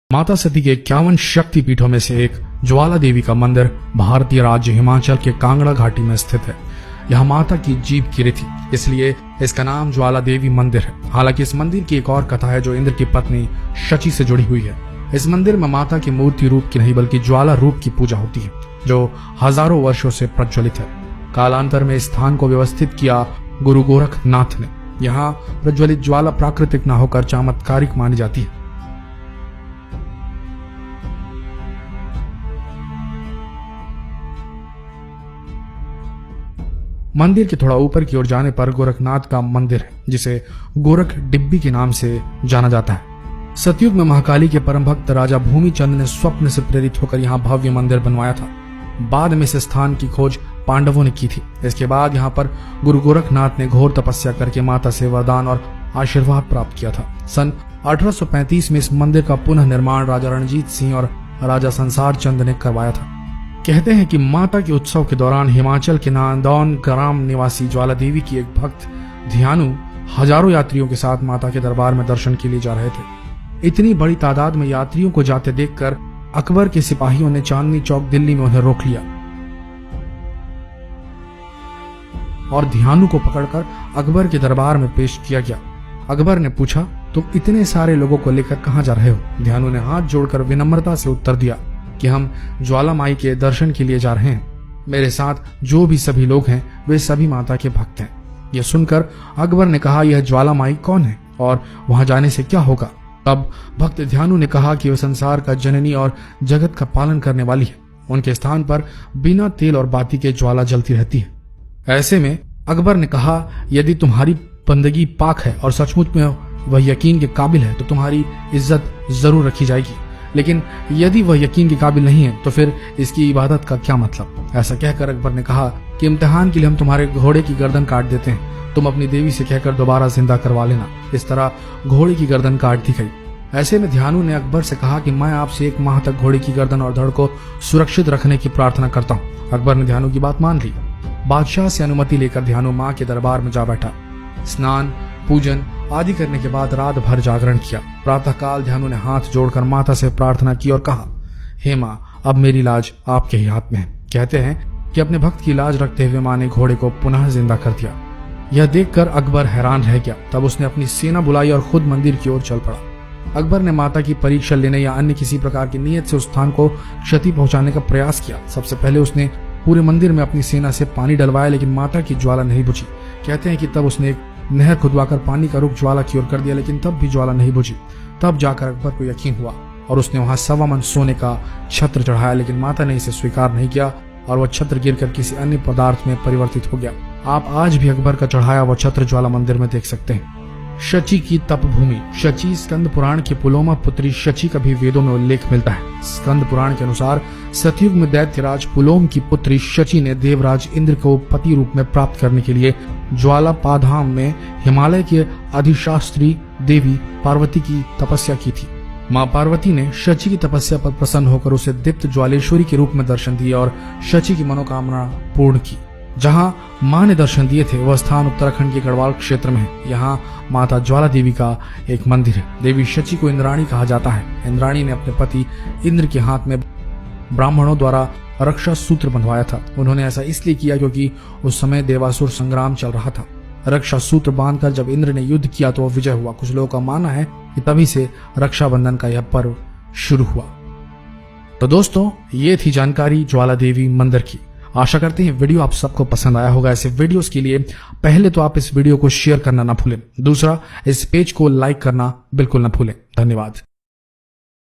माता सती के 51 शक्ति पीठों में से एक ज्वाला देवी का मंदिर भारतीय राज्य हिमाचल के कांगड़ा घाटी में स्थित है। यह माता की जीभ गिरी थी, इसलिए इसका नाम ज्वाला देवी मंदिर है। हालांकि इस मंदिर की एक और कथा है जो इंद्र की पत्नी शची से जुड़ी हुई है। इस मंदिर में माता की मूर्ति रूप की नहीं बल्कि ज्वाला रूप की पूजा होती है, जो हजारों वर्षों से प्रज्वलित है। कालांतर में इस स्थान को व्यवस्थित किया गुरु गोरखनाथ ने। यहाँ प्रज्वलित ज्वाला प्राकृतिक न होकर चमत्कारिक मानी जाती है। मंदिर के थोड़ा ऊपर की ओर जाने पर गोरखनाथ का मंदिर है, जिसे गोरख डिब्बी के नाम से जाना जाता है। सतयुग में महाकाली के परम भक्त राजा भूमिचंद ने स्वप्न से प्रेरित होकर यहाँ भव्य मंदिर बनवाया था। बाद में इस स्थान की खोज पांडवों ने की थी। इसके बाद यहाँ पर गुरु गोरखनाथ ने घोर तपस्या करके माता से वरदान और आशीर्वाद प्राप्त किया था। सन 1835 में इस मंदिर का पुनः निर्माण राजा रणजीत सिंह और राजा संसार चंद ने करवाया था। कहते हैं कि माता के उत्सव के दौरान हिमाचल के नांदौन ग्राम निवासी ज्वाला देवी की एक भक्त ध्यानु हजारों यात्रियों के साथ माता के दरबार में दर्शन के लिए जा रहे थे। इतनी बड़ी तादाद में यात्रियों को जाते देखकर अकबर के सिपाहियों ने चांदनी चौक दिल्ली में उन्हें रोक लिया और ध्यानु को पकड़कर अकबर के दरबार में पेश किया गया। अकबर ने पूछा, तुम इतने सारे लोगों को लेकर कहां जा रहे हो? ध्यानु ने हाथ जोड़कर विनम्रता से उत्तर दिया कि हम ज्वाला माई के दर्शन के लिए जा रहे हैं। मेरे साथ जो भी सभी लोग हैं वे सभी माता के भक्त हैं। यह सुनकर अकबर ने कहा, यह ज्वाला माई कौन है और वहां जाने से क्या होगा? तब भक्त ध्यानु ने कहा कि वह संसार का जननी और जगत का पालन करने वाली है। उनके स्थान पर बिना तेल और बाती के ज्वाला जलती रहती है। ऐसे में अकबर ने कहा, यदि तुम्हारी बंदगी पाक है और सचमुच में वह यकीन के काबिल है तो तुम्हारी इज्जत जरूर रखी जाएगी, लेकिन यदि वह यकीन के काबिल नहीं है तो फिर इसकी इबादत का क्या मतलब? ऐसा कहकर अकबर ने कहा कि इम्तिहान के लिए हम तुम्हारे घोड़े की गर्दन काट देते हैं, तुम अपनी देवी से कहकर दोबारा जिंदा करवा लेना। इस तरह घोड़े की गर्दन काट दी गई। ऐसे में ध्यानु ने अकबर से कहा कि मैं आपसे 1 माह तक घोड़े की गर्दन और धड़ को सुरक्षित रखने की प्रार्थना करता हूँ। अकबर ने ध्यानु की बात मान ली। बादशाह से अनुमति लेकर ध्यानु माँ के दरबार में जा बैठा। स्नान पूजन आदि करने के बाद रात भर जागरण किया। प्रातःकाल ध्यानु ने हाथ जोड़कर माता से प्रार्थना की और कहा, हे माँ, अब मेरी लाज आपके ही हाथ में है। कहते हैं कि अपने भक्त की लाज रखते हुए माँ ने घोड़े को पुनः जिंदा कर दिया। यह देखकर अकबर हैरान रह गया। तब उसने अपनी सेना बुलाई और खुद मंदिर की ओर चल पड़ा। अकबर ने माता की परीक्षा लेने या अन्य किसी प्रकार की नीयत से उस स्थान को क्षति पहुंचाने का प्रयास किया। सबसे पहले उसने पूरे मंदिर में अपनी सेना से पानी डलवाया, लेकिन माता की ज्वाला नहीं बुझी। कहते हैं कि तब उसने एक नहर खुदवाकर पानी का रुख ज्वाला की ओर कर दिया, लेकिन तब भी ज्वाला नहीं बुझी। तब जाकर अकबर को यकीन हुआ और उसने वहां 1.25 मन सोने का छत्र चढ़ाया, लेकिन माता ने इसे स्वीकार नहीं किया और वह छत्र गिरकर किसी अन्य पदार्थ में परिवर्तित हो गया। आप आज भी अकबर का चढ़ाया वह छत्र ज्वाला मंदिर में देख सकते हैं। शची की तपभूमि। शची स्कंद पुराण की पुलोमा पुत्री शची का भी वेदों में उल्लेख मिलता है। स्कंद पुराण के अनुसार सतयुग में दैत्यराज पुलोम की पुत्री शची ने देवराज इंद्र को पति रूप में प्राप्त करने के लिए ज्वाला पाधाम में हिमालय के अधिशास्त्री देवी पार्वती की तपस्या की थी। माँ पार्वती ने शची की तपस्या पर प्रसन्न होकर उसे दीप्त ज्वालेश्वरी के रूप में दर्शन दिया और शची की मनोकामना पूर्ण की। जहाँ माँ ने दर्शन दिए थे वह स्थान उत्तराखंड के गढ़वाल क्षेत्र में है। यहाँ माता ज्वाला देवी का एक मंदिर है। देवी शची को इंद्राणी कहा जाता है। इंद्राणी ने अपने पति इंद्र के हाथ में ब्राह्मणों द्वारा रक्षा सूत्र बंधवाया था। उन्होंने ऐसा इसलिए किया क्योंकि उस समय देवासुर संग्राम चल रहा था। रक्षा सूत्र बांधकर जब इंद्र ने युद्ध किया तो वह विजय हुआ। कुछ लोगों का मानना है कि तभी से रक्षाबंधन का यह पर्व शुरू हुआ। तो दोस्तों, ये थी जानकारी ज्वाला देवी मंदिर की। आशा करते हैं वीडियो आप सबको पसंद आया होगा। ऐसे वीडियोस के लिए पहले तो आप इस वीडियो को शेयर करना ना भूलें, दूसरा इस पेज को लाइक करना बिल्कुल ना भूलें। धन्यवाद।